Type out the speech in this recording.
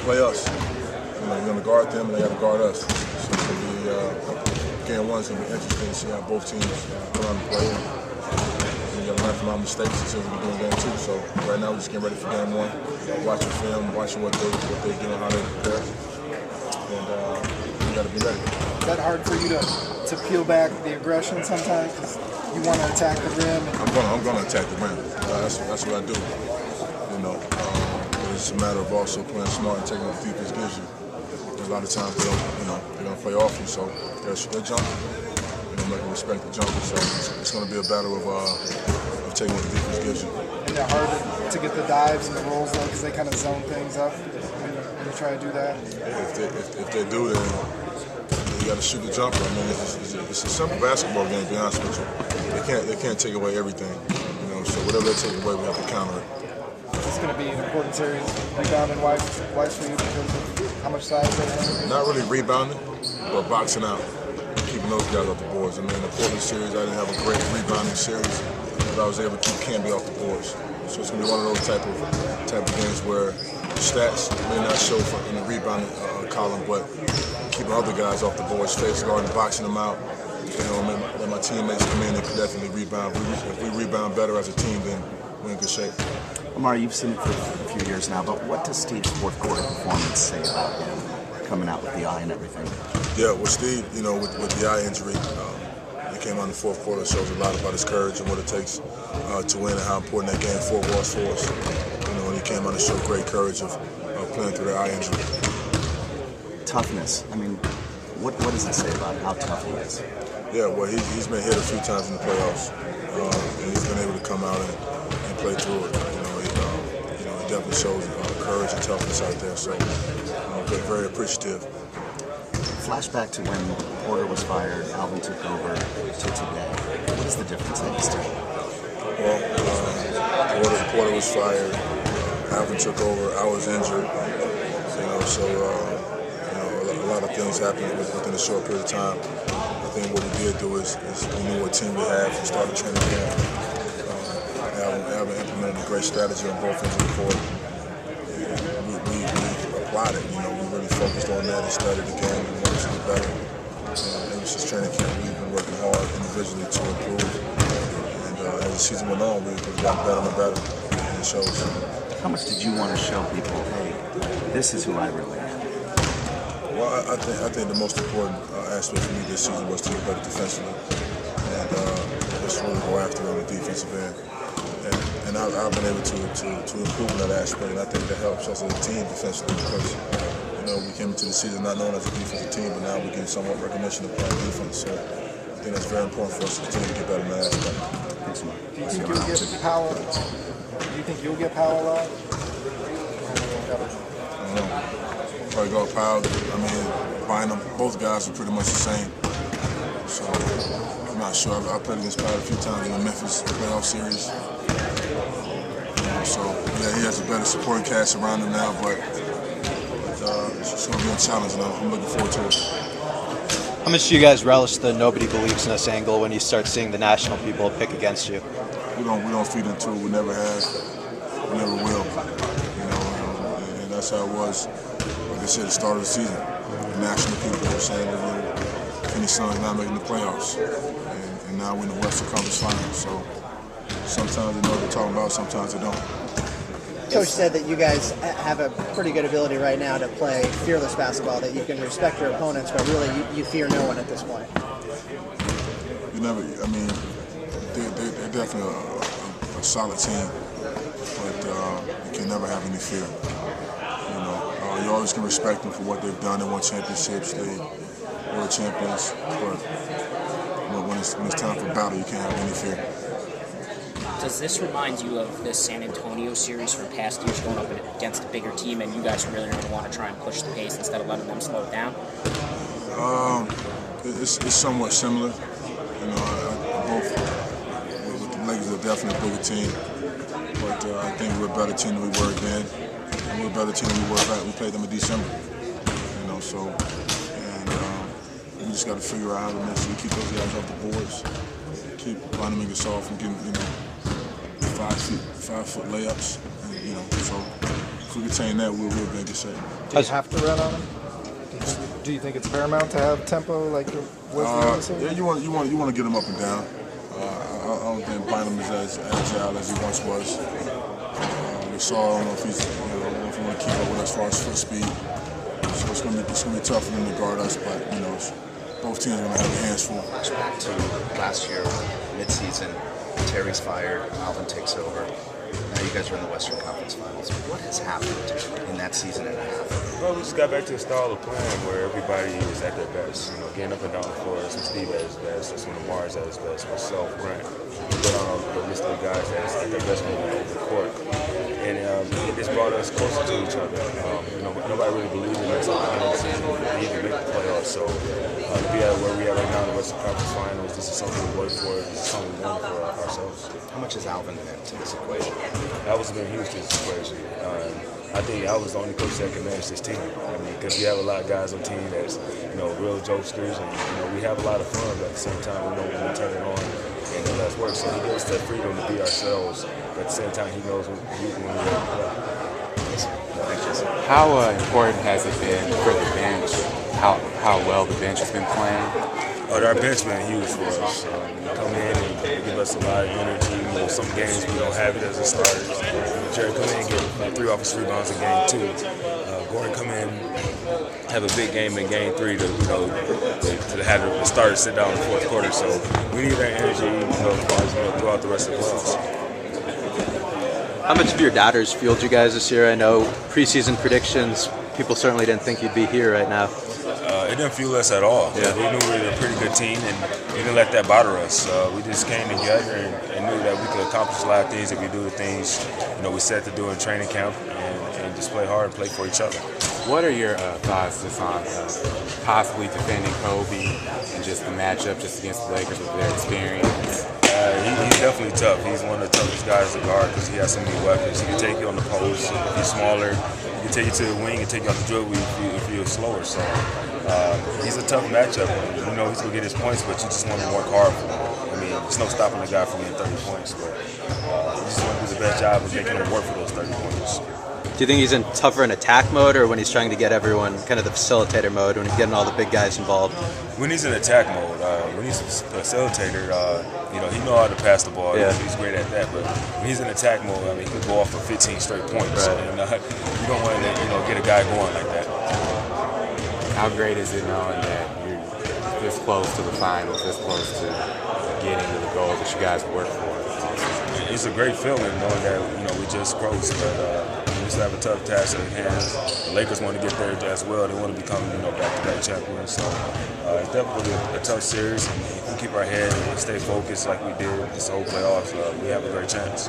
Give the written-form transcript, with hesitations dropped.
play us. We're going to guard them, and they got to guard us. So it's going to be game one's going to be interesting to see how both teams come out and play. We got to learn from our mistakes and see what we can do in game two. So right now we're just getting ready for game one, watching film, watching what they do and how they prepare, and we got to be ready. Is that hard for you to peel back the aggression sometimes? Because you want to attack the rim. I'm going to attack the rim. That's what I do. It's a matter of also playing smart and taking what the defense gives you. A lot of times they're going to play off you, so they're jumping. Make them respect the jumper. So it's going to be a battle of taking what the defense gives you. And they're hard to get the dives and the rolls though, because they kind of zone things up when you try to do that. If they do, then you got to shoot the jumper. I mean, it's a simple basketball game. To be honest with you, they can't take away everything. So whatever they take away, we have to counter it. It's going to be an important series, rebounding wise for you because of how much size they have? Not really rebounding, but boxing out, keeping those guys off the boards. I mean, in the Portland series, I didn't have a great rebounding series, but I was able to keep Canby off the boards. So it's going to be one of those type of games where the stats may not show in the rebounding column, but keeping other guys off the boards, face guarding, boxing them out. Let my teammates come in and can definitely rebound. If we rebound better as a team, then we're in good shape. Amare, you've seen it for a few years now, but what does Steve's fourth quarter performance say about him coming out with the eye and everything? Yeah, well, Steve, with the eye injury, he came out in the fourth quarter, shows a lot about his courage and what it takes to win and how important that game 4 was for us. And he came out and showed great courage of playing through the eye injury. Toughness. I mean, what does it say about how tough he is? Yeah, well, he's been hit a few times in the playoffs, and he's been able to come out and play through it. He definitely shows courage and toughness out there, so we're very appreciative. Flashback to when Porter was fired, Alvin took over to today. What is the difference in these two? Well, Porter was fired, Alvin took over, I was injured, so a lot of things happened within a short period of time. I think what we did do is we knew what team we had from start to training camp. Alvin implemented a great strategy on both ends of the court. We applied it. We really focused on that and studied the game and wanted to get better. It was just training camp. We've been working hard individually to improve. And as the season went on, we've gotten better and better. And it shows. How much did you want to show people, hey, this is who I really am? Well, I think the most important aspect for me this season was to get better defensively. And just really go after it on the defensive end. And I've been able to improve in that aspect, and I think that helps us as a team defensively because we came into the season not known as a defensive team, but now we get somewhat recognition of playing defense. So I think that's very important for us to continue to get better in that aspect. Thanks, Mark. Do you think you'll get Powell? Do you think you'll get Powell out? I don't know. Probably go Powell. I mean, Bynum. Both guys are pretty much the same. So I'm not sure. I played against Powell a few times in the Memphis playoff series. So yeah, he has a better supporting cast around him now, but it's going to be a challenge, and I'm looking forward to it. How much do you guys relish the nobody believes in us angle when you start seeing the national people pick against you? We don't feed into it. We never have. We never will. And that's how it was. Like I said, at the start of the season, the national people were saying that Phoenix Suns not making the playoffs, and now we're in the Western Conference Finals. So sometimes they know what they're talking about, sometimes they don't. Coach said that you guys have a pretty good ability right now to play fearless basketball, that you can respect your opponents, but really you fear no one at this point. They're definitely a solid team, but you can never have any fear. You always can respect them for what they've done. They won championships, they were champions, but when it's time for battle, you can't have any fear. Does this remind you of the San Antonio series from past years going up against a bigger team and you guys really going to want to try and push the pace instead of letting them slow it down? It's somewhat similar. Both with the Lakers are definitely a bigger team, but I think we're a better team than we were then. And we're a better team than we were back. We played them in December. We just got to figure out how to make sure we keep those guys off the boards, keep Vladimir Gasol from getting 5-foot layups, So if we contain that, we'll be in good shape. Do you have to run on him? Do you think it's paramount to have tempo like it was the other series? Yeah, you want to get him up and down. I don't think Bynum is as agile as he once was. We saw, I don't know if he's, I don't know if he want to keep up with as far as foot speed. So it's gonna be tough for them to guard us, but both teams are gonna have their hands full. Flashback to last year, mid-season, Terry's fired, Alvin takes over. Now you guys are in the Western Conference Finals. What has happened in that season and a half? Well, we just got back to a style of playing where everybody is at their best. Getting up and down the floor. That's when Steve at his best. That's when Amare's at his best. Myself, Grant. But the list of guys that's at their best when they're over the court. And it's brought us closer to each other. Nobody really believed in us at the beginning of the season. We even make the playoffs. So to be at where we are right now in the Western Conference Finals, this is something we work for. This is something we want for ourselves. How much has Alvin meant to this equation? Alvin's been huge to this equation. I think Alvin's the only coach that can manage this team. Because we have a lot of guys on the team that's, real jokesters, and we have a lot of fun. But at the same time, we know when we turn it on and the less work. So he gives us that freedom to be ourselves. But at the same time, he knows when we have to play. How important has it been for the bench? How well the bench has been playing? Our bench been huge for us. They come in and they give us a lot of energy. Some games we don't have it as a starter. Jerry come in and get 3 offensive rebounds in game 2. Gordon come in, have a big game in game 3 to have the starters sit down in the fourth quarter. So we need that energy throughout the rest of the playoffs. How much of your doubters fueled you guys this year? I know preseason predictions, people certainly didn't think you'd be here right now. It didn't fuel us at all. Yeah. We knew we were a pretty good team, and we didn't let that bother us. We just came together and knew that we could accomplish a lot of things if we do the things we set to do in training camp and just play hard and play for each other. What are your thoughts just on possibly defending Kobe and just the matchup just against the Lakers with their experience? He's definitely tough. He's one of the toughest guys to guard because he has so many weapons. He can take you on the post if you're smaller. He can take you to the wing and take you off the dribble if you're slower. So he's a tough matchup. He's going to get his points, but you just want to work hard for him. There's no stopping the guy from getting 30 points. But you just want to do the best job of making him work for those 30 points. Do you think he's tougher in attack mode or when he's trying to get everyone kind of the facilitator mode, when he's getting all the big guys involved? When he's in attack mode, when he's a facilitator, he knows how to pass the ball. Yeah. He's great at that. But when he's in attack mode, he could go off for 15 straight points. Right. And you don't want to get a guy going like that. How great is it knowing that you're this close to the finals, this close to getting to the goals that you guys work for? It's a great feeling knowing that we just crossed, but we still have a tough task at hand. The Lakers want to get there as well. They want to become back-to-back champions. So it's definitely a tough series, and if we keep our head and stay focused like we did this whole playoffs, we have a great chance.